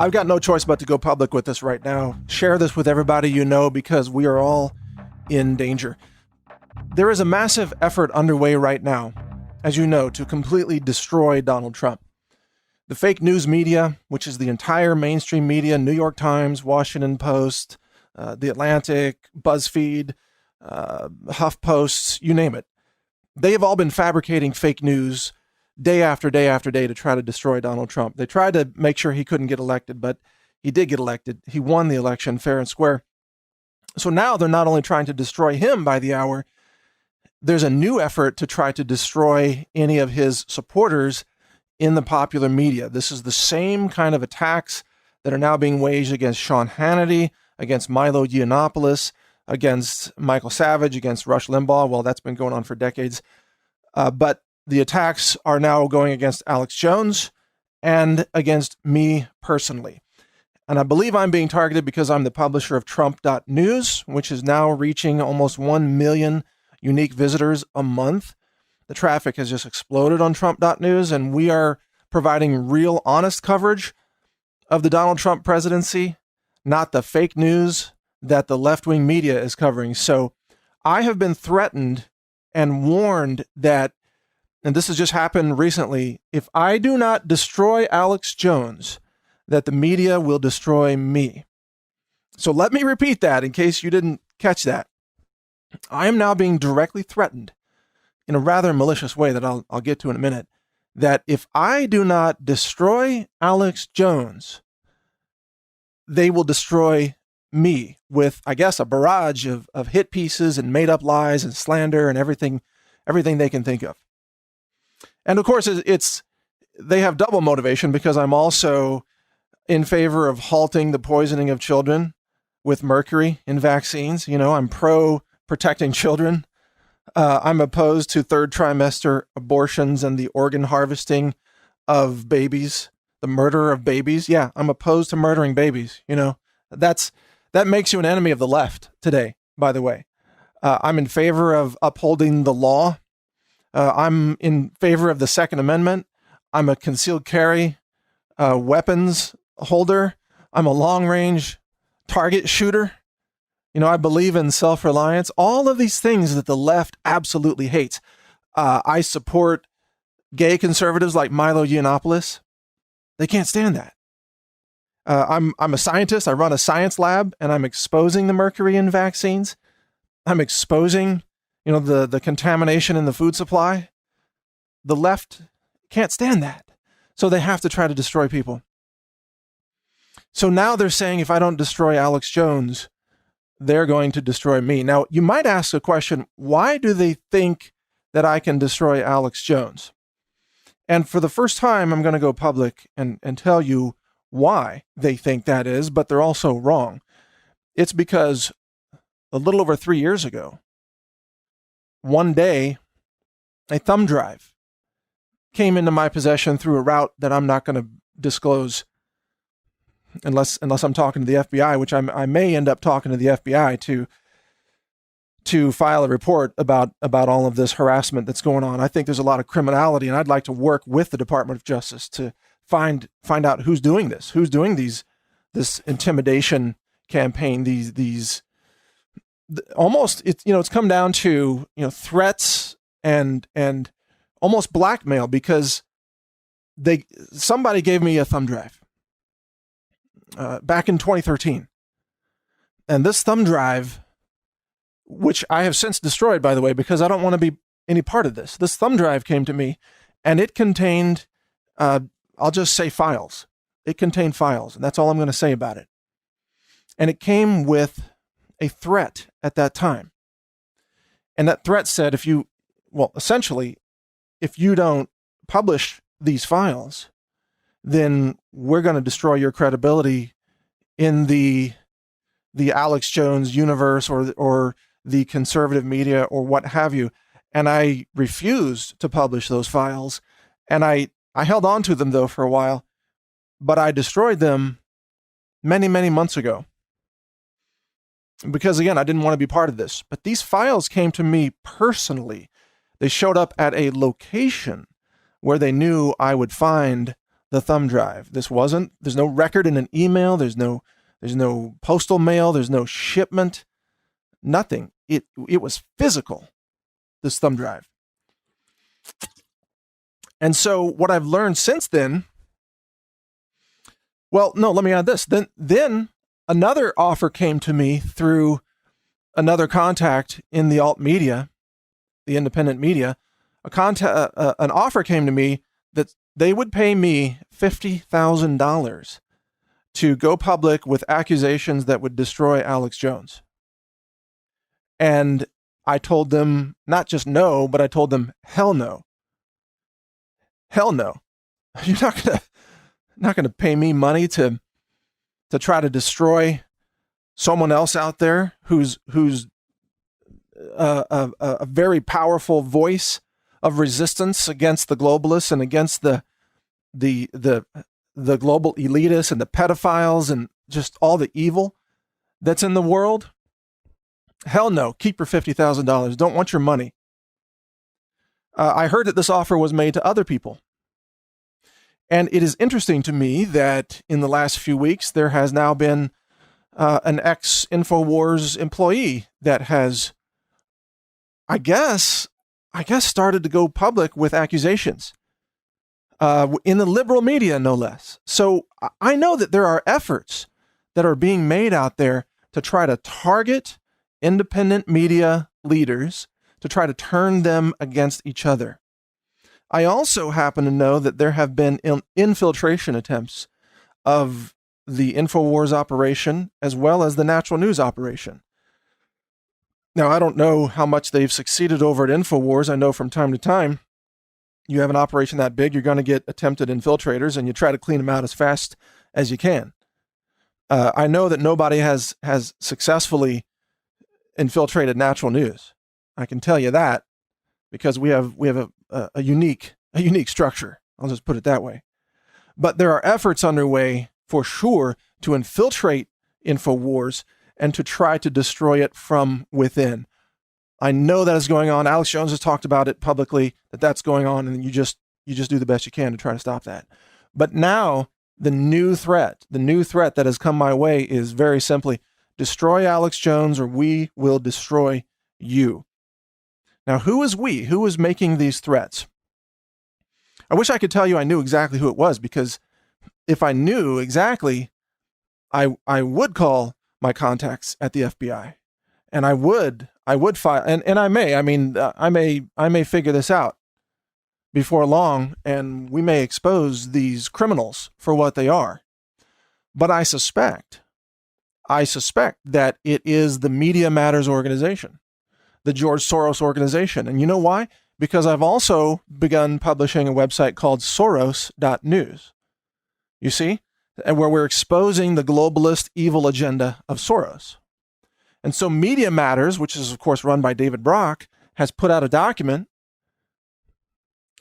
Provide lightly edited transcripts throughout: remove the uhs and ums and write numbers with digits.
I've got no choice but to go public with this right now. Share this with everybody you know because we are all in danger. There is a massive effort underway right now, as you know, to completely destroy Donald Trump. The fake news media, which is the entire mainstream media, New York Times, Washington Post, The Atlantic, BuzzFeed, HuffPost, you name it. They have all been fabricating fake news day after day after day to try to destroy Donald Trump. They tried to make sure he couldn't get elected, but he did get elected. He won the election fair and square. So now they're not only trying to destroy him by the hour, there's a new effort to try to destroy any of his supporters in the popular media. This is the same kind of attacks that are now being waged against Sean Hannity, against Milo Yiannopoulos, against Michael Savage, against Rush Limbaugh. Well, that's been going on for decades. But the attacks are now going against Alex Jones and against me personally. And I believe I'm being targeted because I'm the publisher of Trump.news, which is now reaching almost 1 million unique visitors a month. The traffic has just exploded on Trump.news, and we are providing real, honest coverage of the Donald Trump presidency, not the fake news that the left-wing media is covering. So I have been threatened and warned that, and this has just happened recently, if I do not destroy Alex Jones, that the media will destroy me. So let me repeat that in case you didn't catch that. I am now being directly threatened in a rather malicious way that I'll get to in a minute, that if I do not destroy Alex Jones, they will destroy me with, I guess, a barrage of hit pieces and made up lies and slander and everything they can think of. And of course, they have double motivation because I'm also in favor of halting the poisoning of children with mercury in vaccines. You know, I'm pro protecting children. I'm opposed to third trimester abortions and the organ harvesting of babies, the murder of babies. Yeah, I'm opposed to murdering babies. You know, that makes you an enemy of the left today, by the way. I'm in favor of upholding the law. I'm in favor of the Second Amendment. I'm a concealed carry weapons holder. I'm a long range target shooter. You know, I believe in self-reliance, all of these things that the left absolutely hates. I support gay conservatives like Milo Yiannopoulos. They can't stand that. I'm a scientist. I run a science lab, and I'm exposing the mercury in vaccines. I'm exposing, you know, the contamination in the food supply. The left can't stand that. So they have to try to destroy people. So now they're saying if I don't destroy Alex Jones, they're going to destroy me. Now, you might ask the question, why do they think that I can destroy Alex Jones? And for the first time, I'm going to go public and tell you why they think that is, but they're also wrong. It's because a little over 3 years ago, one day, a thumb drive came into my possession through a route that I'm not going to disclose unless I'm talking to the FBI, which I may end up talking to the FBI to file a report about all of this harassment that's going on. I think there's a lot of criminality, and I'd like to work with the Department of Justice to find out who's doing this, this intimidation campaign, these almost, it's come down to, threats and almost blackmail, because somebody gave me a thumb drive back in 2013. And this thumb drive, which I have since destroyed, by the way, because I don't want to be any part of this. This thumb drive came to me, and it contained, I'll just say files. It contained files, and that's all I'm going to say about it. And it came with a threat at that time. And that threat said, essentially, if you don't publish these files, then we're going to destroy your credibility in the Alex Jones universe or the conservative media or what have you. And I refused to publish those files. And I held on to them, though, for a while, but I destroyed them many, many months ago. Because, again, I didn't want to be part of this. But these files came to me personally. They showed up at a location where they knew I would find the thumb drive. There's no record in an email. There's no postal mail. There's no shipment, nothing. It was physical, this thumb drive. And so what I've learned since then, well, no, let me add this. Then another offer came to me through another contact in the alt media, the independent media. An offer came to me that they would pay me $50,000 to go public with accusations that would destroy Alex Jones. And I told them not just no, but I told them, hell no. Hell no. You're not gonna pay me money to try to destroy someone else out there who's a very powerful voice of resistance against the globalists and against the global elitists and the pedophiles and just all the evil that's in the world. Hell no. Keep your $50,000. Don't want your money. I heard that this offer was made to other people. And it is interesting to me that in the last few weeks, there has now been an ex-InfoWars employee that has, I guess, started to go public with accusations in the liberal media, no less. So I know that there are efforts that are being made out there to try to target independent media leaders, to try to turn them against each other. I also happen to know that there have been infiltration attempts of the InfoWars operation as well as the Natural News operation. Now, I don't know how much they've succeeded over at InfoWars. I know from time to time, you have an operation that big, you're going to get attempted infiltrators, and you try to clean them out as fast as you can. I know that nobody has successfully infiltrated Natural News. I can tell you that because we have a unique structure. I'll just put it that way. But there are efforts underway for sure to infiltrate InfoWars and to try to destroy it from within. I know that is going on. Alex Jones has talked about it publicly, that's going on, and you just do the best you can to try to stop that. But now the new threat that has come my way is very simply destroy Alex Jones or we will destroy you. Now, who is we? Who is making these threats? I wish I could tell you I knew exactly who it was, because if I knew exactly, I would call my contacts at the FBI, and I would file, and I may figure this out before long, and we may expose these criminals for what they are. But I suspect that it is the Media Matters organization, the George Soros organization. And you know why? Because I've also begun publishing a website called Soros.news. You see? And where we're exposing the globalist evil agenda of Soros. And so Media Matters, which is of course run by David Brock, has put out a document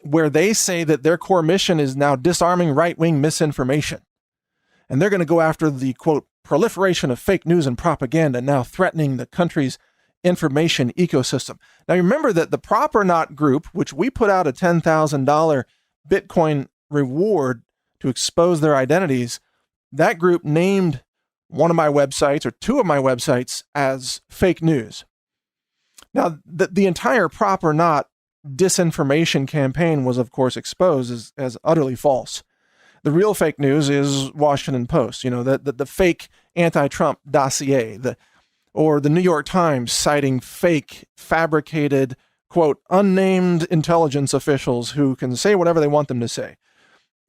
where they say that their core mission is now disarming right-wing misinformation. And they're going to go after the, quote, proliferation of fake news and propaganda now threatening the country's information ecosystem. Now, remember that the Proper Not group, which we put out a $10,000 Bitcoin reward to expose their identities, that group named one of my websites or two of my websites as fake news. Now, the entire Proper Not disinformation campaign was, of course, exposed as utterly false. The real fake news is Washington Post, the fake anti-Trump dossier, or the New York Times citing fake, fabricated, quote, unnamed intelligence officials who can say whatever they want them to say.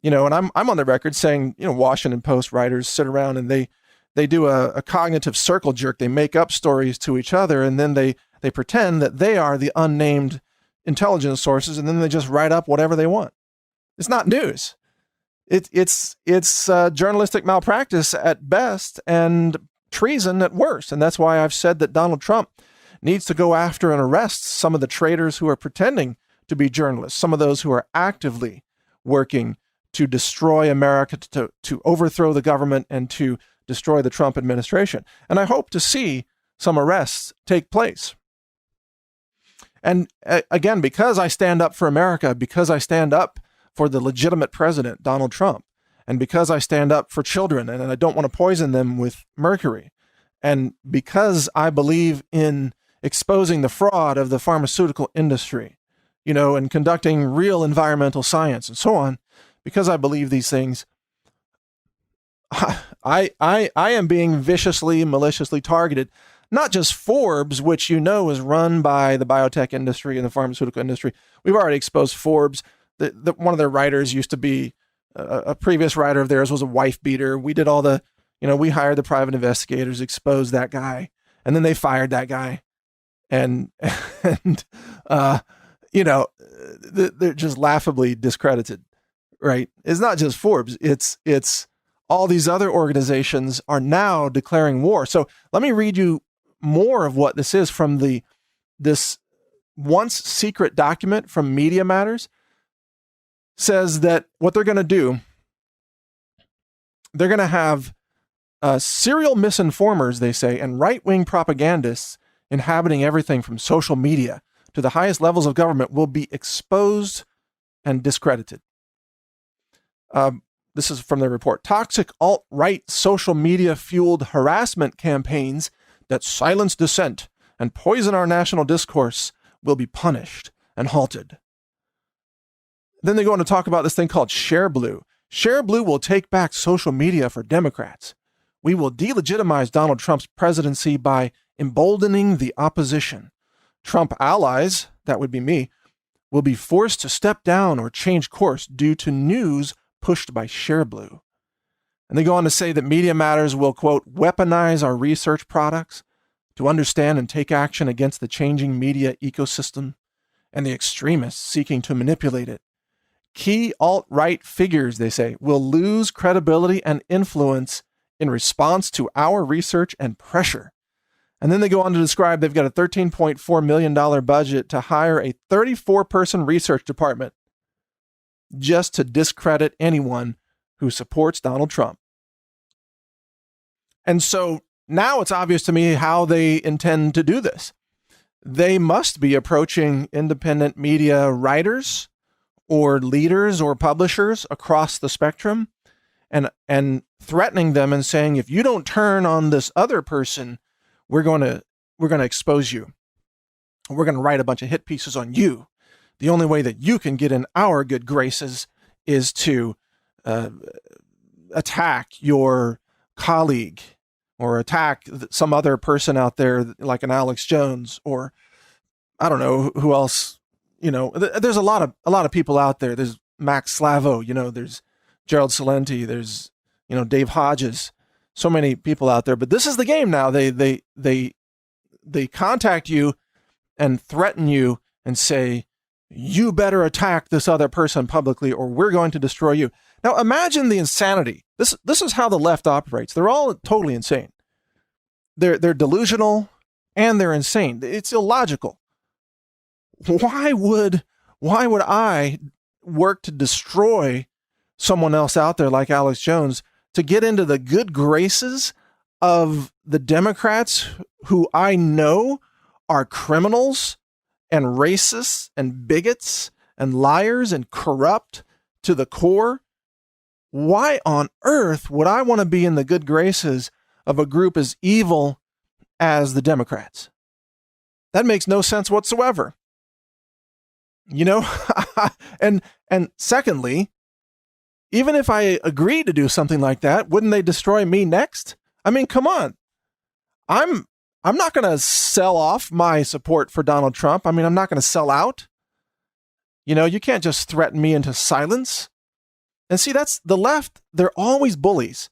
And I'm on the record saying, Washington Post writers sit around and they do a cognitive circle jerk. They make up stories to each other, and then they pretend that they are the unnamed intelligence sources, and then they just write up whatever they want. It's not news. It's journalistic malpractice at best and treason at worst. And that's why I've said that Donald Trump needs to go after and arrest some of the traitors who are pretending to be journalists, some of those who are actively working to destroy America, to overthrow the government and to destroy the Trump administration. And I hope to see some arrests take place. And again, because I stand up for America, because I stand up for the legitimate president, Donald Trump, and because I stand up for children and I don't want to poison them with mercury, and because I believe in exposing the fraud of the pharmaceutical industry, and conducting real environmental science and so on, because I believe these things, I am being viciously, maliciously targeted. Not just Forbes, which is run by the biotech industry and the pharmaceutical industry. We've already exposed Forbes. One of their writers used to be a previous writer of theirs was a wife beater. We did all the, we hired the private investigators, exposed that guy, and then they fired that guy. And they're just laughably discredited, right? It's not just Forbes. It's all these other organizations are now declaring war. So let me read you more of what this is from this once secret document from Media Matters. Says that what they're going to do, they're going to have serial misinformers, they say, and right-wing propagandists inhabiting everything from social media to the highest levels of government will be exposed and discredited. This is from the report. Toxic alt-right social media-fueled harassment campaigns that silence dissent and poison our national discourse will be punished and halted. Then they go on to talk about this thing called ShareBlue. ShareBlue will take back social media for Democrats. We will delegitimize Donald Trump's presidency by emboldening the opposition. Trump allies, that would be me, will be forced to step down or change course due to news pushed by ShareBlue. And they go on to say that Media Matters will, quote, weaponize our research products to understand and take action against the changing media ecosystem and the extremists seeking to manipulate it. Key alt-right figures, they say, will lose credibility and influence in response to our research and pressure. And then they go on to describe they've got a $13.4 million budget to hire a 34-person research department just to discredit anyone who supports Donald Trump. And so now it's obvious to me how they intend to do this. They must be approaching independent media writers or leaders or publishers across the spectrum and threatening them and saying, if you don't turn on this other person, we're going to expose you. We're going to write a bunch of hit pieces on you. The only way that you can get in our good graces is to attack your colleague or attack some other person out there like an Alex Jones, or I don't know who else. There's a lot of people out there. There's Max Slavo, there's Gerald Celente, there's, Dave Hodges, so many people out there. But this is the game now. They contact you and threaten you and say, you better attack this other person publicly or we're going to destroy you. Now imagine the insanity. This is how the left operates. They're all totally insane. They're delusional and they're insane. It's illogical. Why would I work to destroy someone else out there like Alex Jones to get into the good graces of the Democrats who I know are criminals and racists and bigots and liars and corrupt to the core? Why on earth would I want to be in the good graces of a group as evil as the Democrats? That makes no sense whatsoever. And secondly, even if I agree to do something like that, wouldn't they destroy me next? I mean, come on. I'm not going to sell off my support for Donald Trump. I mean, I'm not going to sell out. You can't just threaten me into silence. And see, that's the left. They're always bullies.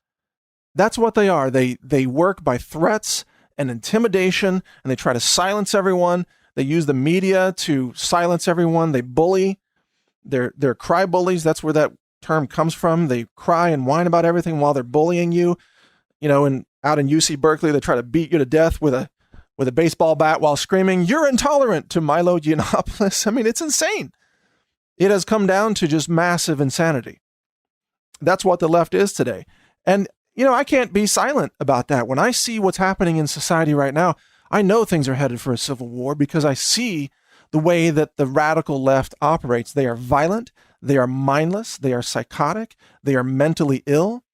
That's what they are. They work by threats and intimidation, and they try to silence everyone. They use the media to silence everyone. They bully. They're cry bullies. That's where that term comes from. They cry and whine about everything while they're bullying you. And out in UC Berkeley, they try to beat you to death with a baseball bat while screaming, "You're intolerant," to Milo Yiannopoulos. I mean, it's insane. It has come down to just massive insanity. That's what the left is today. And, I can't be silent about that. When I see what's happening in society right now, I know things are headed for a civil war because I see the way that the radical left operates. They are violent. They are mindless. They are psychotic. They are mentally ill.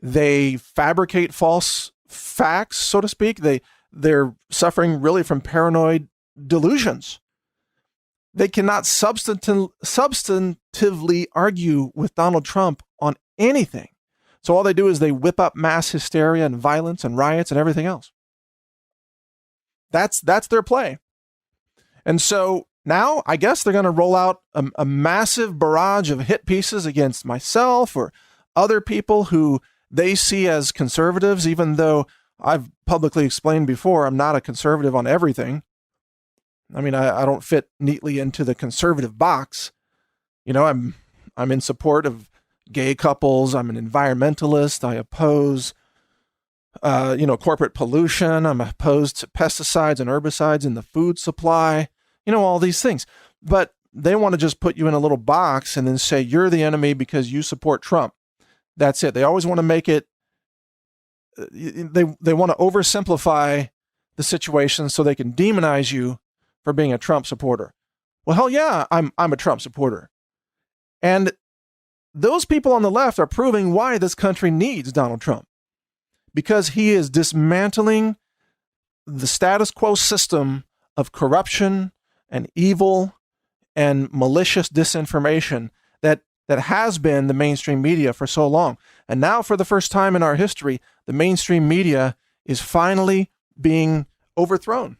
They fabricate false facts, so to speak. They're suffering really from paranoid delusions. They cannot substantively argue with Donald Trump on anything. So all they do is they whip up mass hysteria and violence and riots and everything else. That's their play. And so now I guess they're going to roll out a massive barrage of hit pieces against myself or other people who they see as conservatives, even though I've publicly explained before I'm not a conservative on everything. I mean, I don't fit neatly into the conservative box. You know, I'm in support of gay couples. I'm an environmentalist. I oppose, corporate pollution. I'm opposed to pesticides and herbicides in the food supply. You know, all these things. But they want to just put you in a little box and then say you're the enemy because you support Trump. That's it. They always want to make it. They want to oversimplify the situation so they can demonize you for being a Trump supporter. Well, hell yeah, I'm a Trump supporter. And those people on the left are proving why this country needs Donald Trump. Because he is dismantling the status quo system of corruption and evil and malicious disinformation that has been the mainstream media for so long. And now, for the first time in our history, the mainstream media is finally being overthrown.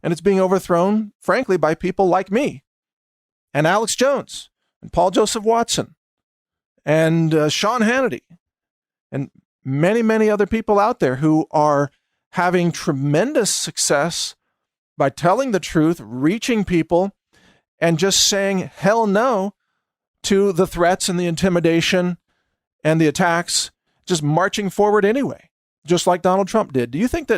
And it's being overthrown, frankly, by people like me and Alex Jones and Paul Joseph Watson and Sean Hannity and many, many other people out there who are having tremendous success by telling the truth, reaching people, and just saying hell no to the threats and the intimidation and the attacks, just marching forward anyway, just like Donald Trump did. Do you think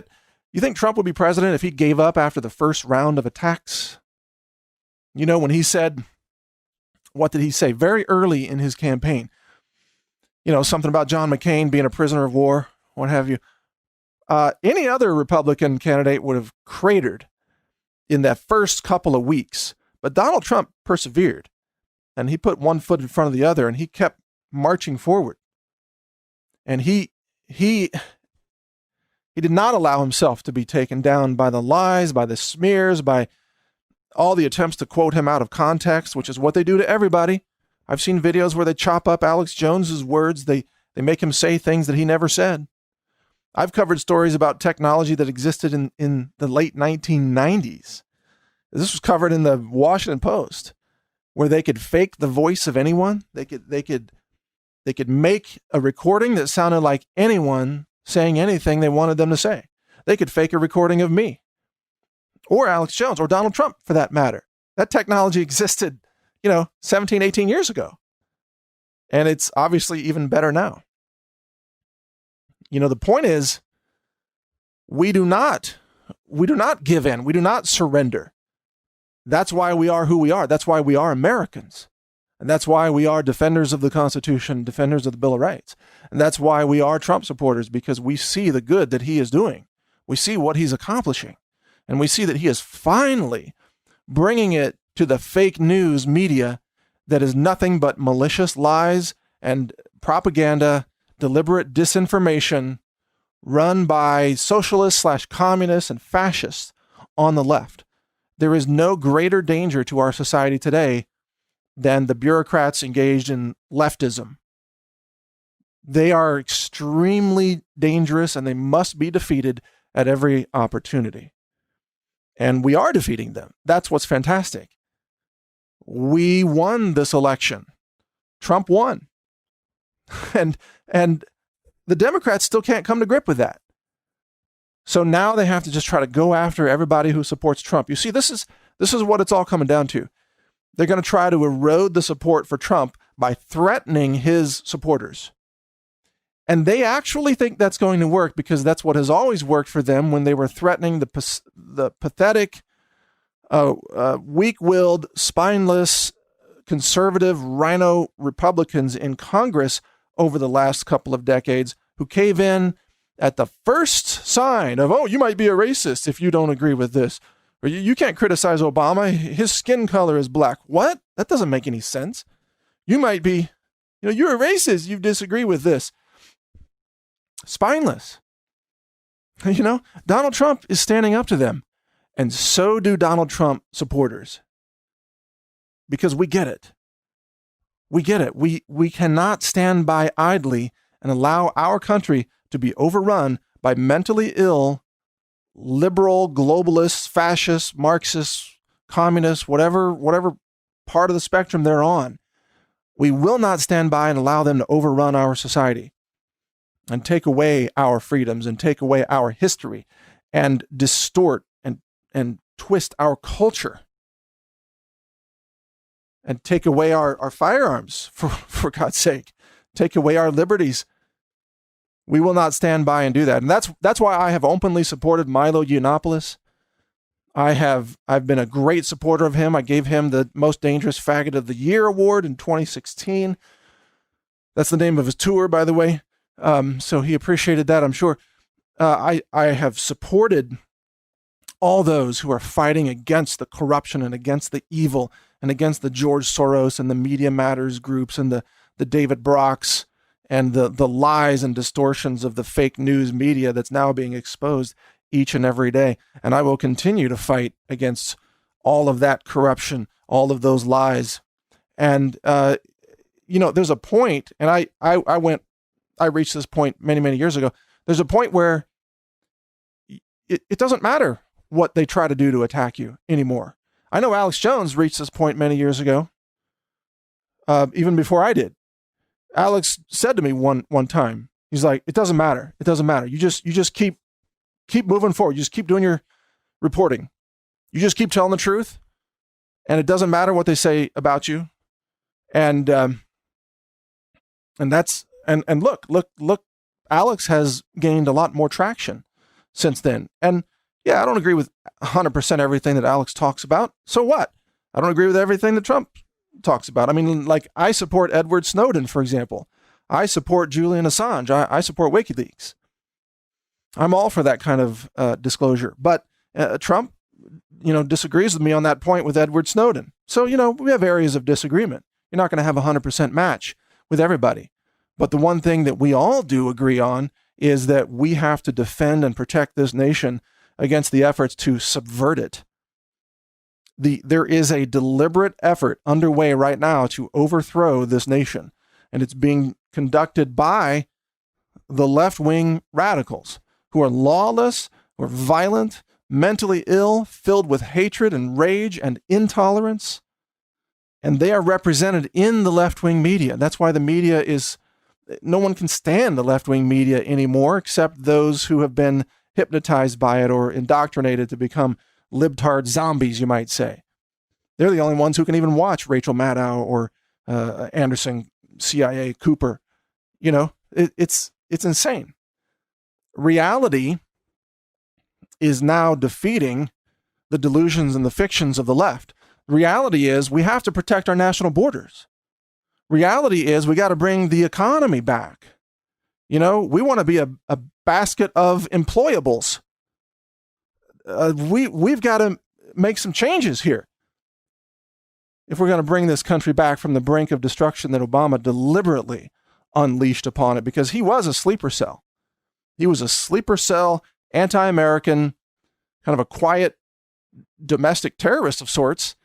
Trump would be president if he gave up after the first round of attacks? You know, when he said, what did he say very early in his campaign? You know, something about John McCain being a prisoner of war, what have you. Any other Republican candidate would have cratered in that first couple of weeks. But Donald Trump persevered, and he put one foot in front of the other, and he kept marching forward. And he did not allow himself to be taken down by the lies, by the smears, by all the attempts to quote him out of context, which is what they do to everybody. I've seen videos where they chop up Alex Jones's words. They make him say things that he never said. I've covered stories about technology that existed in the late 1990s. This was covered in the Washington Post, where they could fake the voice of anyone. They could make a recording that sounded like anyone saying anything they wanted them to say. They could fake a recording of me or Alex Jones or Donald Trump, for that matter. That technology existed, 17, 18 years ago. And it's obviously even better now. The point is, we do not give in. We do not surrender. That's why we are who we are. That's why we are Americans. And that's why we are defenders of the Constitution, defenders of the Bill of Rights. And that's why we are Trump supporters, because we see the good that he is doing. We see what he's accomplishing. And we see that he is finally bringing it to the fake news media that is nothing but malicious lies and propaganda, deliberate disinformation run by socialists/communists and fascists on the left. There is no greater danger to our society today than the bureaucrats engaged in leftism. They are extremely dangerous and they must be defeated at every opportunity. And we are defeating them. That's what's fantastic. We won this election. Trump won. And the Democrats still can't come to grip with that. So now they have to just try to go after everybody who supports Trump. You see, this is what it's all coming down to. They're going to try to erode the support for Trump by threatening his supporters. And they actually think that's going to work because that's what has always worked for them when they were threatening the pathetic, weak-willed, spineless, conservative rhino Republicans in Congress over the last couple of decades who cave in at the first sign of, oh, you might be a racist if you don't agree with this. Or you can't criticize Obama. His skin color is black. What? That doesn't make any sense. You might be, you're a racist. You disagree with this. Spineless. Donald Trump is standing up to them. And so do Donald Trump supporters. Because we get it. We get it. We cannot stand by idly and allow our country to be overrun by mentally ill, liberal, globalists, fascists, Marxists, communists, whatever part of the spectrum they're on. We will not stand by and allow them to overrun our society and take away our freedoms and take away our history and distort and twist our culture and take away our firearms, for God's sake, take away our liberties. We will not stand by and do that. And that's why I have openly supported Milo Yiannopoulos. I've been a great supporter of him. I gave him the Most Dangerous Faggot of the Year award in 2016. That's the name of his tour, by the way. So he appreciated that, I'm sure. I have supported all those who are fighting against the corruption and against the evil and against the George Soros and the Media Matters groups and the David Brocks and the lies and distortions of the fake news media that's now being exposed each and every day. And I will continue to fight against all of that corruption, all of those lies. And, there's a point, and I reached this point many, many years ago. There's a point where it doesn't matter what they try to do to attack you anymore. I know Alex Jones reached this point many years ago, even before I did. Alex said to me one time, he's like, it doesn't matter. It doesn't matter. You just keep moving forward. You just keep doing your reporting. You just keep telling the truth, and it doesn't matter what they say about you. And look, Alex has gained a lot more traction since then. And yeah, I don't agree with 100% everything that Alex talks about. So what? I don't agree with everything that Trump talks about. I mean, like, I support Edward Snowden, for example. I support Julian Assange. I support WikiLeaks. I'm all for that kind of disclosure. But Trump, disagrees with me on that point with Edward Snowden. So, we have areas of disagreement. You're not going to have a 100% match with everybody. But the one thing that we all do agree on is that we have to defend and protect this nation against the efforts to subvert it. There is a deliberate effort underway right now to overthrow this nation, and it's being conducted by the left-wing radicals who are lawless, who are violent, mentally ill, filled with hatred and rage and intolerance, and they are represented in the left-wing media. That's why the media no one can stand the left-wing media anymore except those who have been hypnotized by it or indoctrinated to become libtard zombies, you might say. They're the only ones who can even watch Rachel Maddow or Anderson, CIA, Cooper. It's insane. Reality is now defeating the delusions and the fictions of the left. Reality is we have to protect our national borders. Reality is we got to bring the economy back. We want to be a basket of employables. We've got to make some changes here if we're going to bring this country back from the brink of destruction that Obama deliberately unleashed upon it, because he was a sleeper cell. He was a sleeper cell, anti-American, kind of a quiet domestic terrorist of sorts,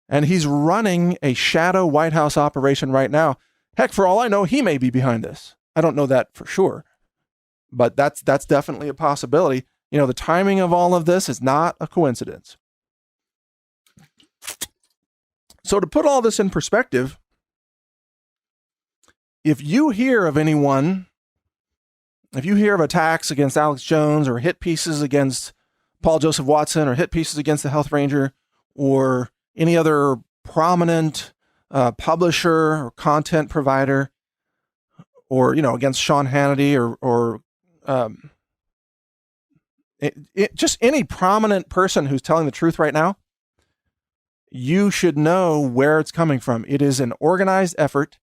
and he's running a shadow White House operation right now. Heck, for all I know, he may be behind this. I don't know that for sure, but that's definitely a possibility. The timing of all of this is not a coincidence. So to put all this in perspective, if you hear of attacks against Alex Jones or hit pieces against Paul Joseph Watson or hit pieces against the Health Ranger or any other prominent publisher or content provider, or against Sean Hannity or just any prominent person who's telling the truth right now, you should know where it's coming from. It is an organized effort.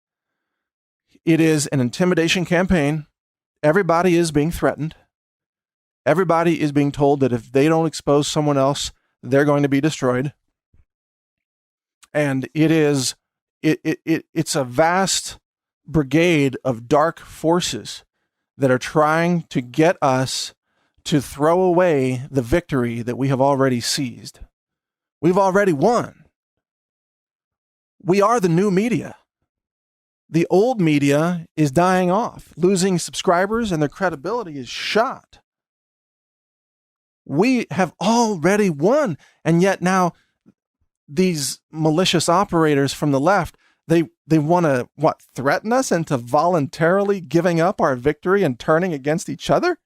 It is an intimidation campaign. Everybody is being threatened. Everybody is being told that if they don't expose someone else, they're going to be destroyed. And it is It's a vast brigade of dark forces that are trying to get us to throw away the victory that we have already seized. We've already won. We are the new media. The old media is dying off, losing subscribers, and their credibility is shot. We have already won. And yet now these malicious operators from the left, they want to, threaten us into voluntarily giving up our victory and turning against each other?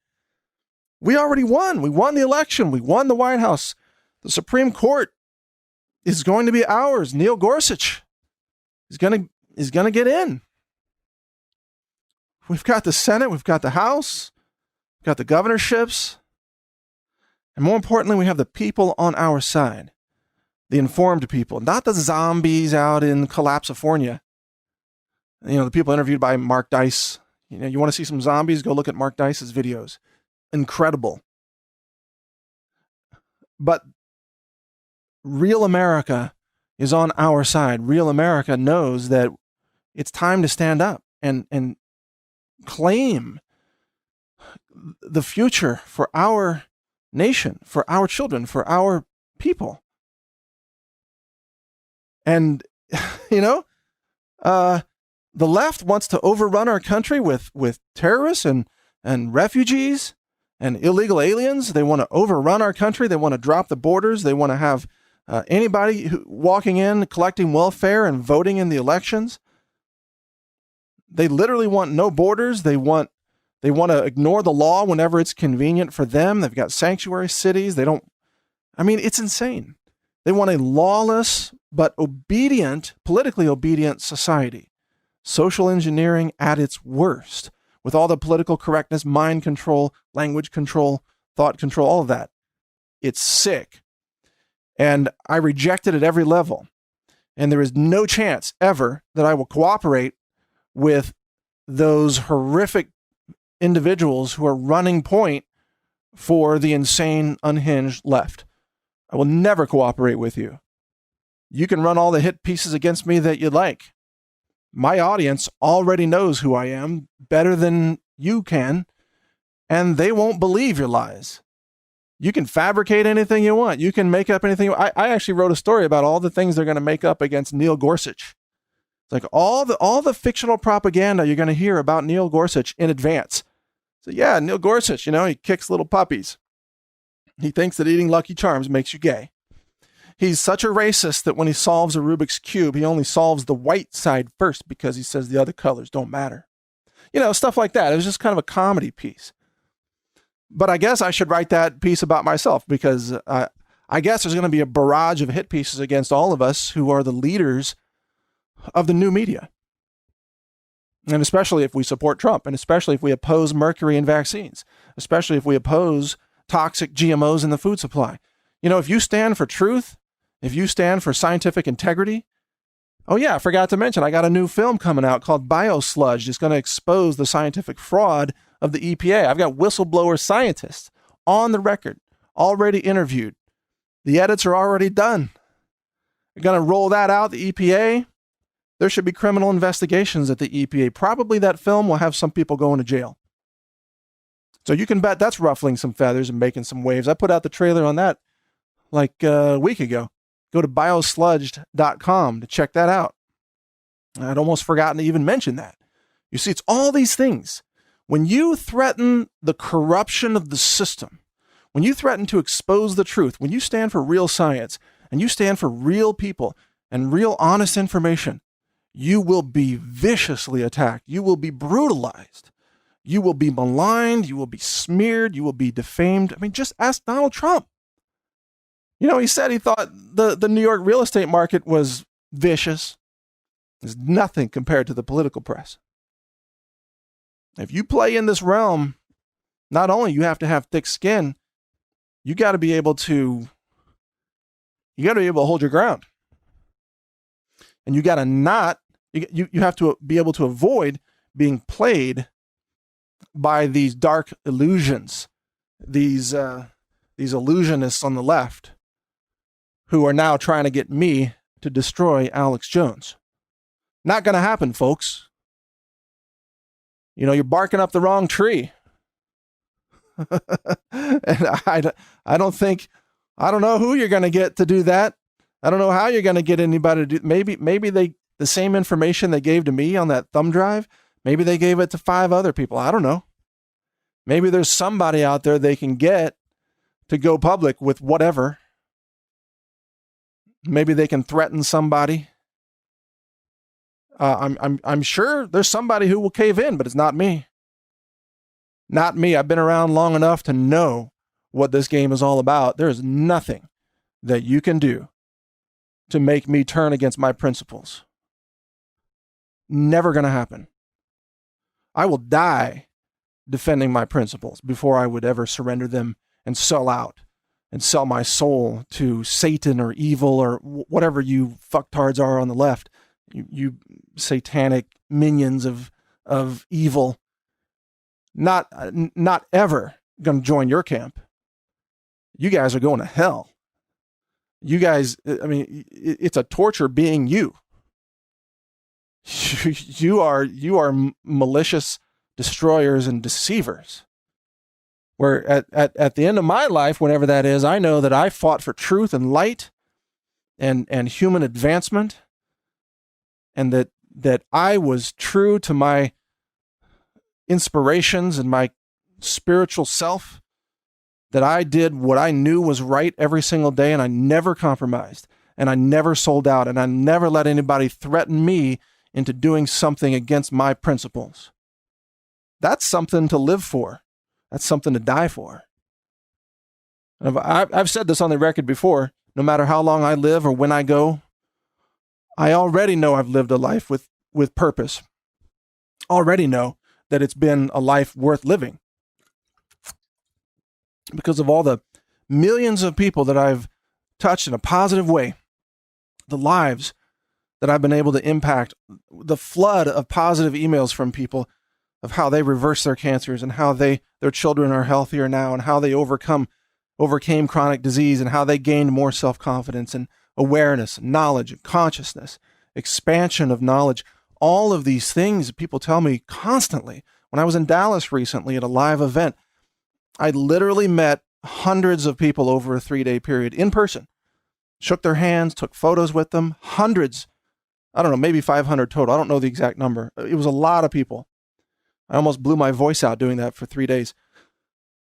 We already won. We won the election. We won the White House. The Supreme Court is going to be ours. Neil Gorsuch is going to get in. We've got the Senate. We've got the House. We've got the governorships. And more importantly, we have the people on our side. The informed people, not the zombies out in Collapsifornia. The people interviewed by Mark Dice. You want to see some zombies? Go look at Mark Dice's videos. Incredible. But real America is on our side. Real America knows that it's time to stand up and claim the future for our nation, for our children, for our people. And, the left wants to overrun our country with terrorists and refugees and illegal aliens. They want to overrun our country. They want to drop the borders. They want to have anybody walking in, collecting welfare and voting in the elections. They literally want no borders. They want to ignore the law whenever it's convenient for them. They've got sanctuary cities. It's insane. They want a lawless but politically obedient society. Social engineering at its worst, with all the political correctness, mind control, language control, thought control, all of that. It's sick. And I reject it at every level. And there is no chance ever that I will cooperate with those horrific individuals who are running point for the insane, unhinged left. I will never cooperate with you. You can run all the hit pieces against me that you'd like. My audience already knows who I am better than you can, and they won't believe your lies. You can fabricate anything you want. You can make up anything. I actually wrote a story about all the things they're going to make up against Neil Gorsuch. It's like all the fictional propaganda you're going to hear about Neil Gorsuch in advance. So yeah, Neil Gorsuch, he kicks little puppies. He thinks that eating Lucky Charms makes you gay. He's such a racist that when he solves a Rubik's Cube, he only solves the white side first because he says the other colors don't matter. Stuff like that. It was just kind of a comedy piece. But I guess I should write that piece about myself because I guess there's going to be a barrage of hit pieces against all of us who are the leaders of the new media. And especially if we support Trump, and especially if we oppose mercury in vaccines, especially if we oppose toxic GMOs in the food supply. If you stand for truth, if you stand for scientific integrity, oh yeah, I forgot to mention, I got a new film coming out called Biosludge. It's going to expose the scientific fraud of the EPA. I've got whistleblower scientists on the record, already interviewed. The edits are already done. They're going to roll that out, the EPA. There should be criminal investigations at the EPA. Probably that film will have some people going to jail. So you can bet that's ruffling some feathers and making some waves. I put out the trailer on that like a week ago. Go to biosludged.com to check that out. I'd almost forgotten to even mention that. You see, it's all these things. When you threaten the corruption of the system, when you threaten to expose the truth, when you stand for real science and you stand for real people and real honest information, you will be viciously attacked. You will be brutalized. You will be maligned. You will be smeared. You will be defamed. Just ask Donald Trump. He said he thought the New York real estate market was vicious. There's nothing compared to the political press. If you play in this realm, not only you have to have thick skin, you got to be able to hold your ground. And you got to you have to be able to avoid being played by these dark illusions, these illusionists on the left who are now trying to get me to destroy Alex Jones. Not going to happen, folks. You're barking up the wrong tree. And I don't know who you're going to get to do that. I don't know how you're going to get anybody to do. Maybe the same information they gave to me on that thumb drive, maybe they gave it to 5 other people. I don't know. Maybe there's somebody out there they can get to go public with whatever. Maybe they can threaten somebody. I'm sure there's somebody who will cave in, but it's not me. Not me. I've been around long enough to know what this game is all about. There is nothing that you can do to make me turn against my principles. Never going to happen. I will die defending my principles before I would ever surrender them and sell out and sell my soul to Satan or evil or whatever you fucktards are on the left. You satanic minions of evil. Not ever going to join your camp. You guys are going to hell. You guys, I mean, it's a torture being you. You are malicious destroyers and deceivers. Where at the end of my life, whenever that is, I know that I fought for truth and light and human advancement, and that I was true to my inspirations and my spiritual self, that I did what I knew was right every single day, and I never compromised, and I never sold out, and I never let anybody threaten me into doing something against my principles. That's something to live for. That's something to die for. I've said this on the record before. No matter how long I live or when I go, I already know I've lived a life with purpose. Already know that it's been a life worth living because of all the millions of people that I've touched in a positive way, the lives that I've been able to impact, the flood of positive emails from people of how they reverse their cancers and how their children are healthier now and how they overcame chronic disease and how they gained more self-confidence and awareness, knowledge, and consciousness, expansion of knowledge. All of these things people tell me constantly. When I was in Dallas recently at a live event, I literally met hundreds of people over a 3-day period in person, shook their hands, took photos with them, hundreds. I don't know, maybe 500 total. I don't know the exact number. It was a lot of people. I almost blew my voice out doing that for 3 days.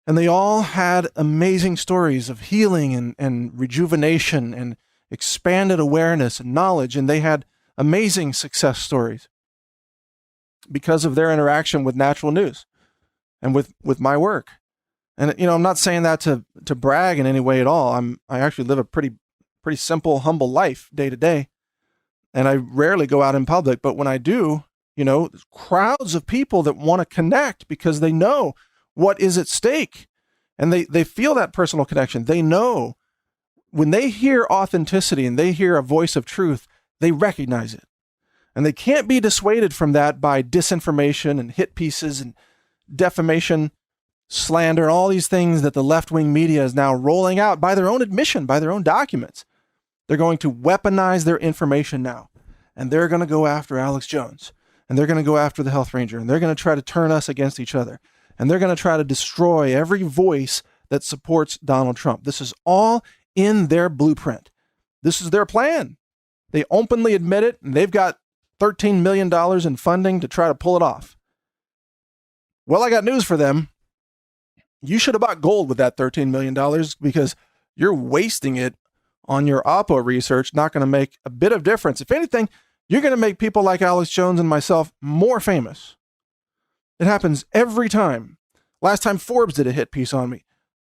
And they all had amazing stories of healing and rejuvenation and expanded awareness and knowledge. And they had amazing success stories because of their interaction with Natural News and with my work. And, I'm not saying that to brag in any way at all. I actually live a pretty simple, humble life day to day. And I rarely go out in public, but when I do, crowds of people that want to connect because they know what is at stake. And they feel that personal connection. They know when they hear authenticity and they hear a voice of truth, they recognize it. And they can't be dissuaded from that by disinformation and hit pieces and defamation, slander, and all these things that the left-wing media is now rolling out by their own admission, by their own documents. They're going to weaponize their information now. And they're going to go after Alex Jones. And they're going to go after the Health Ranger. And they're going to try to turn us against each other. And they're going to try to destroy every voice that supports Donald Trump. This is all in their blueprint. This is their plan. They openly admit it, and they've got $13 million in funding to try to pull it off. Well, I got news for them. You should have bought gold with that $13 million because you're wasting it on your Oppo research. Not going to make a bit of difference. If anything, you're going to make people like Alex Jones and myself more famous. It happens every time. Last time Forbes did a hit piece on me.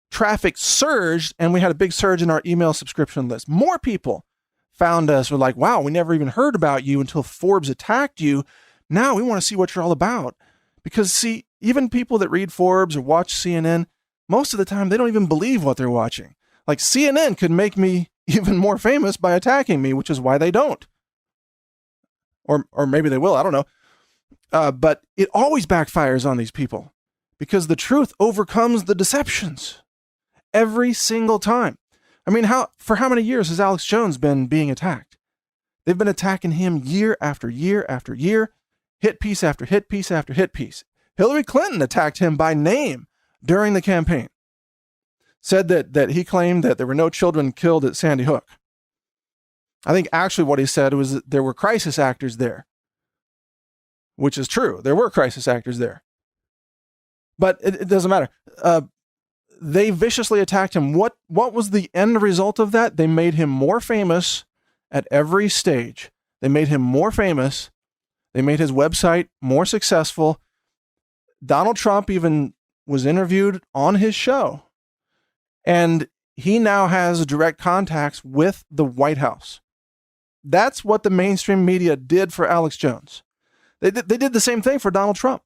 Traffic surged, and we had a big surge in our email subscription list. More people found us, were like, wow, we never even heard about you until Forbes attacked you. Now we want to see what you're all about. Because, see, even people that read Forbes or watch CNN, most of the time, they don't even believe what they're watching. Like, CNN could make me even more famous by attacking me, which is why they don't. Or maybe they will, I don't know. But it always backfires on these people because the truth overcomes the deceptions every single time. I mean, for how many years has Alex Jones been being attacked? They've been attacking him year after year after year, hit piece after hit piece after hit piece. Hillary Clinton attacked him by name during the campaign. Said that he claimed that there were no children killed at Sandy Hook. I think actually what he said was that there were crisis actors there, which is true. There were crisis actors there. But it doesn't matter. They viciously attacked him. What was the end result of that? They made him more famous at every stage. They made him more famous. They made his website more successful. Donald Trump even was interviewed on his show. And he now has direct contacts with the White House. That's what the mainstream media did for Alex Jones. They did the same thing for Donald Trump.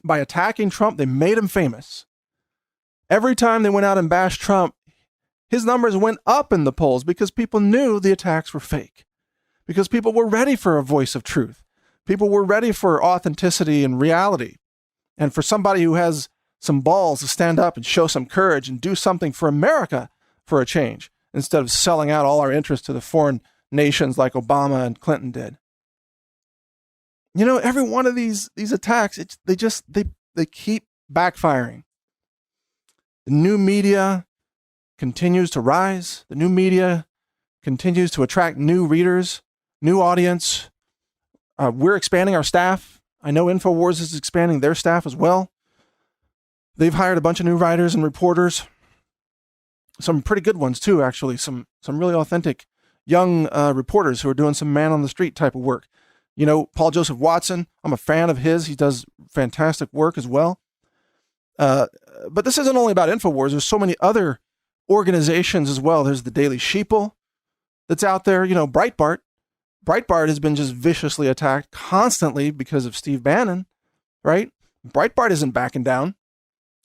By attacking Trump, they made him famous. Every time they went out and bashed Trump, his numbers went up in the polls because people knew the attacks were fake. Because people were ready for a voice of truth. People were ready for authenticity and reality. And for somebody who has some balls to stand up and show some courage and do something for America for a change, instead of selling out all our interests to the foreign nations like Obama and Clinton did. You know, every one of these attacks, they keep backfiring. The new media continues to rise. The new media continues to attract new readers, new audience. We're expanding our staff. I know InfoWars is expanding their staff as well. They've hired a bunch of new writers and reporters. Some pretty good ones too, actually. Some really authentic young reporters who are doing some man on the street type of work. You know, Paul Joseph Watson, I'm a fan of his. He does fantastic work as well. But this isn't only about InfoWars. There's so many other organizations as well. There's the Daily Sheeple that's out there. You know, Breitbart. Breitbart has been just viciously attacked constantly because of Steve Bannon, right? Breitbart isn't backing down.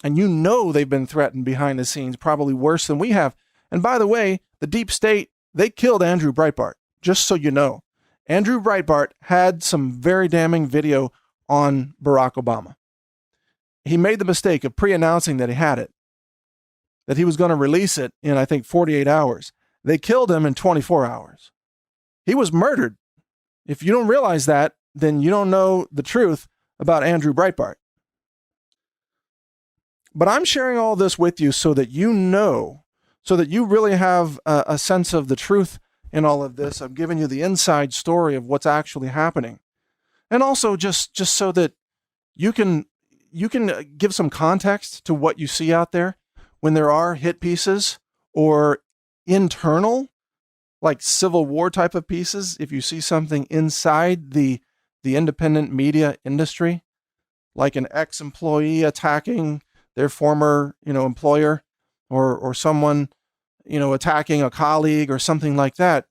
And you know they've been threatened behind the scenes, probably worse than we have. And by the way, the deep state, they killed Andrew Breitbart, just so you know. Andrew Breitbart had some very damning video on Barack Obama. He made the mistake of pre-announcing that he had it, that he was going to release it in, I think, 48 hours. They killed him in 24 hours. He was murdered. If you don't realize that, then you don't know the truth about Andrew Breitbart. But I'm sharing all this with you so that you know, so that you really have a sense of the truth in all of this. I'm giving you the inside story of what's actually happening. And also just so that you can give some context to what you see out there when there are hit pieces or internal, like Civil War type of pieces. If you see something inside the independent media industry, like an ex-employee attacking their former, employer, or someone, attacking a colleague or something like that,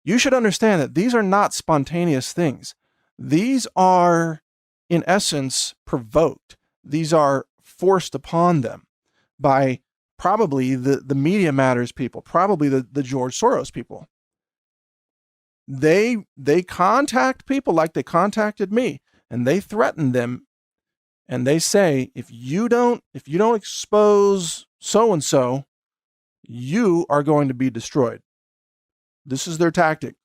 you should understand that these are not spontaneous things. These are, in essence, provoked. These are forced upon them by probably the Media Matters people, probably the George Soros people. They contact people like they contacted me, and they threaten them. And they say, if you don't expose so-and-so, you are going to be destroyed. This is their tactic.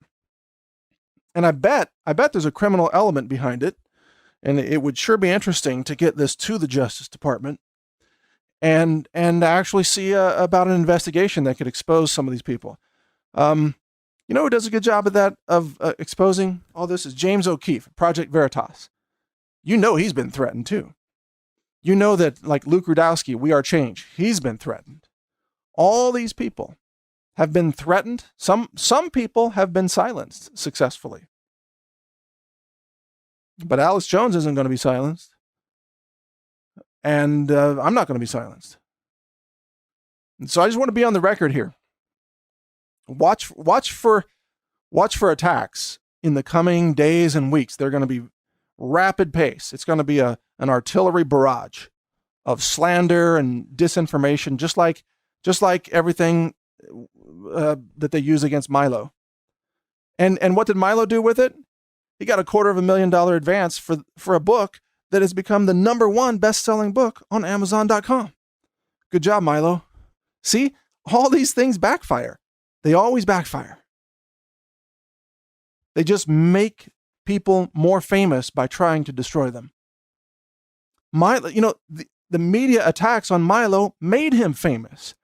And I bet there's a criminal element behind it. And it would sure be interesting to get this to the Justice Department and actually see about an investigation that could expose some of these people. Who does a good job of that, of exposing all this, is James O'Keefe, Project Veritas. You know he's been threatened too. You know that, like Luke Rudkowski, We Are Change, he's been threatened. All these people have been threatened. Some people have been silenced successfully. But Alex Jones isn't going to be silenced. And I'm not going to be silenced. And so I just want to be on the record here. Watch for attacks in the coming days and weeks. They're going to be rapid pace. It's going to be an artillery barrage of slander and disinformation, just like everything that they use against Milo. And what did Milo do with it? He got a $250,000 advance for a book that has become the #1 best-selling book on Amazon.com. Good job, Milo. See, all these things backfire. They always backfire. They just make people more famous by trying to destroy them. The media attacks on Milo made him famous.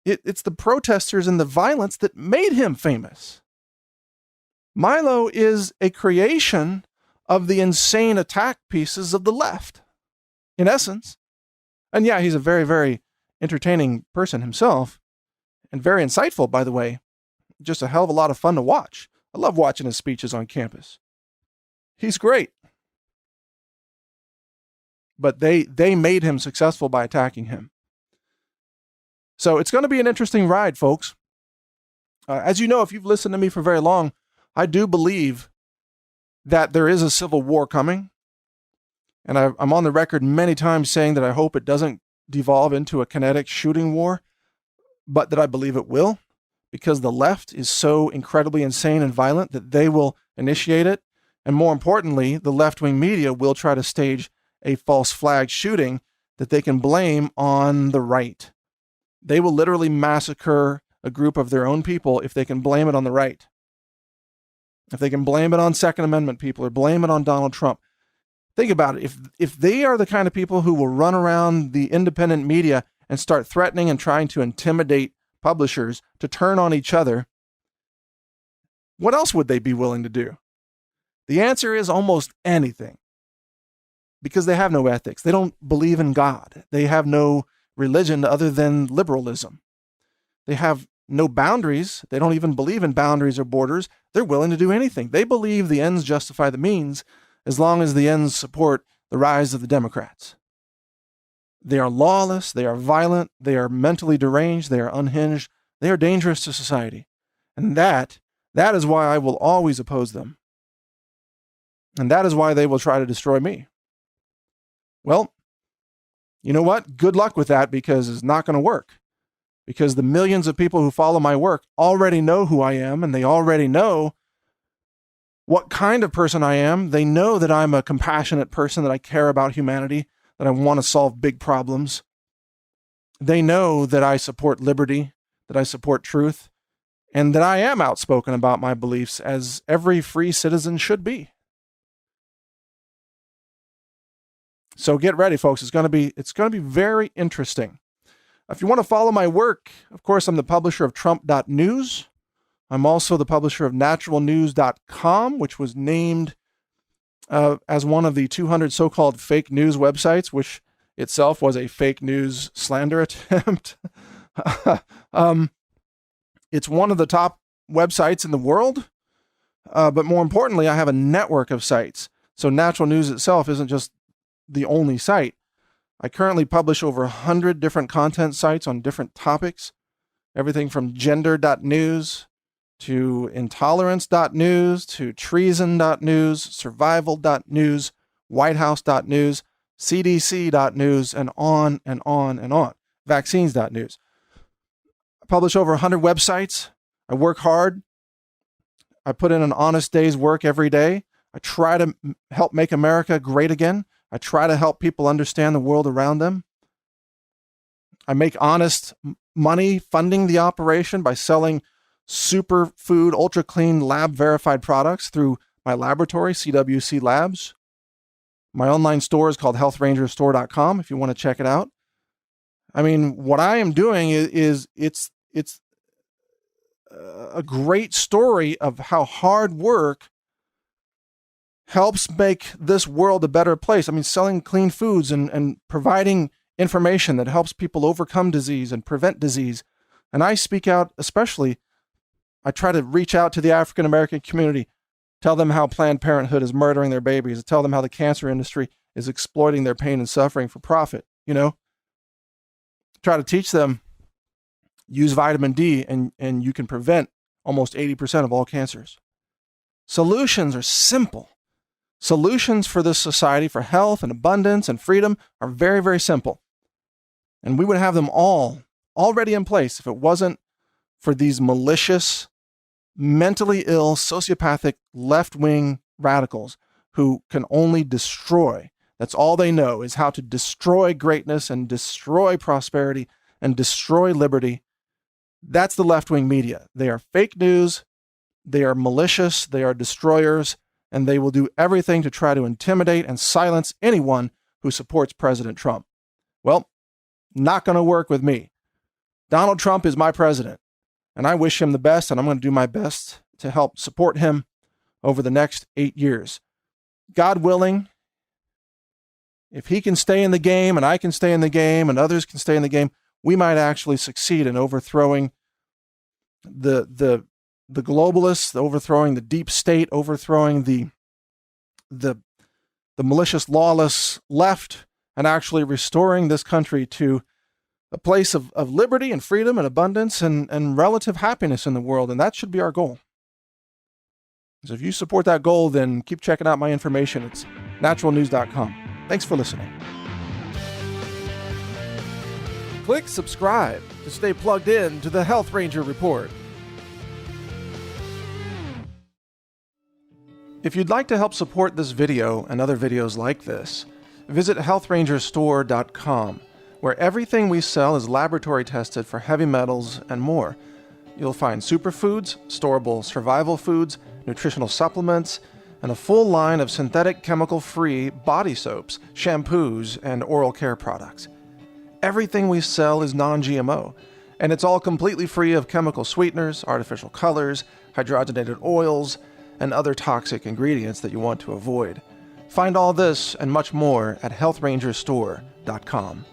It's the protesters and the violence that made him famous. Milo is a creation of the insane attack pieces of the left, in essence. And yeah, he's a very, very entertaining person himself, and very insightful, by the way. Just a hell of a lot of fun to watch. I love watching his speeches on campus. He's great. But they made him successful by attacking him. So it's going to be an interesting ride, folks. As you know, if you've listened to me for very long, I do believe that there is a civil war coming. And I'm on the record many times saying that I hope it doesn't devolve into a kinetic shooting war, but that I believe it will, because the left is so incredibly insane and violent that they will initiate it. And more importantly, the left-wing media will try to stage a false flag shooting that they can blame on the right. They will literally massacre a group of their own people if they can blame it on the right. If they can blame it on Second Amendment people or blame it on Donald Trump. Think about it. If they are the kind of people who will run around the independent media and start threatening and trying to intimidate publishers to turn on each other, what else would they be willing to do? The answer is almost anything. Because they have no ethics. They don't believe in God. They have no religion other than liberalism. They have no boundaries. They don't even believe in boundaries or borders. They're willing to do anything. They believe the ends justify the means as long as the ends support the rise of the Democrats. They are lawless. They are violent. They are mentally deranged. They are unhinged. They are dangerous to society. And that is why I will always oppose them. And that is why they will try to destroy me. Well, you know what? Good luck with that, because it's not going to work. Because the millions of people who follow my work already know who I am, and they already know what kind of person I am. They know that I'm a compassionate person, that I care about humanity, that I want to solve big problems. They know that I support liberty, that I support truth, and that I am outspoken about my beliefs, as every free citizen should be. So get ready, folks. It's going to be very interesting. If you want to follow my work, of course, I'm the publisher of Trump.news. I'm also the publisher of naturalnews.com, which was named as one of the 200 so-called fake news websites, which itself was a fake news slander attempt. It's one of the top websites in the world, but more importantly, I have a network of sites. So Natural News itself isn't just the only site. I currently publish over 100 different content sites on different topics, everything from gender.news to intolerance.news to treason.news, survival.news, whitehouse.news, cdc.news, and on and on and on. Vaccines.news. I publish over 100 websites. I work hard. I put in an honest day's work every day. I try to help make America great again. I try to help people understand the world around them. I make honest money funding the operation by selling superfood, ultra clean, lab verified products through my laboratory, CWC Labs. My online store is called healthrangerstore.com if you want to check it out. I mean, what I am doing is it's a great story of how hard work helps make this world a better place. I mean, selling clean foods and providing information that helps people overcome disease and prevent disease. And I speak out, especially, I try to reach out to the African-American community, tell them how Planned Parenthood is murdering their babies, tell them how the cancer industry is exploiting their pain and suffering for profit, Try to teach them, use vitamin D and you can prevent almost 80% of all cancers. Solutions are simple. Solutions for this society, for health and abundance and freedom, are very, very simple. And we would have them all already in place if it wasn't for these malicious, mentally ill, sociopathic, left-wing radicals who can only destroy. That's all they know, is how to destroy greatness and destroy prosperity and destroy liberty. That's the left-wing media. They are fake news. They are malicious, they are destroyers, and they will do everything to try to intimidate and silence anyone who supports President Trump. Well, not going to work with me. Donald Trump is my president, and I wish him the best, and I'm going to do my best to help support him over the next 8 years. God willing, if he can stay in the game, and I can stay in the game, and others can stay in the game, we might actually succeed in overthrowing the globalists, overthrowing the deep state, overthrowing the malicious, lawless left, and actually restoring this country to a place of liberty and freedom and abundance and relative happiness in the world. And that should be our goal. So if you support that goal, then keep checking out my information. It's naturalnews.com. Thanks for listening. Click subscribe to stay plugged in to the Health Ranger Report. If you'd like to help support this video and other videos like this, visit healthrangerstore.com, where everything we sell is laboratory tested for heavy metals and more. You'll find superfoods, storable survival foods, nutritional supplements, and a full line of synthetic chemical-free body soaps, shampoos, and oral care products. Everything we sell is non-GMO, and it's all completely free of chemical sweeteners, artificial colors, hydrogenated oils, and other toxic ingredients that you want to avoid. Find all this and much more at healthrangerstore.com.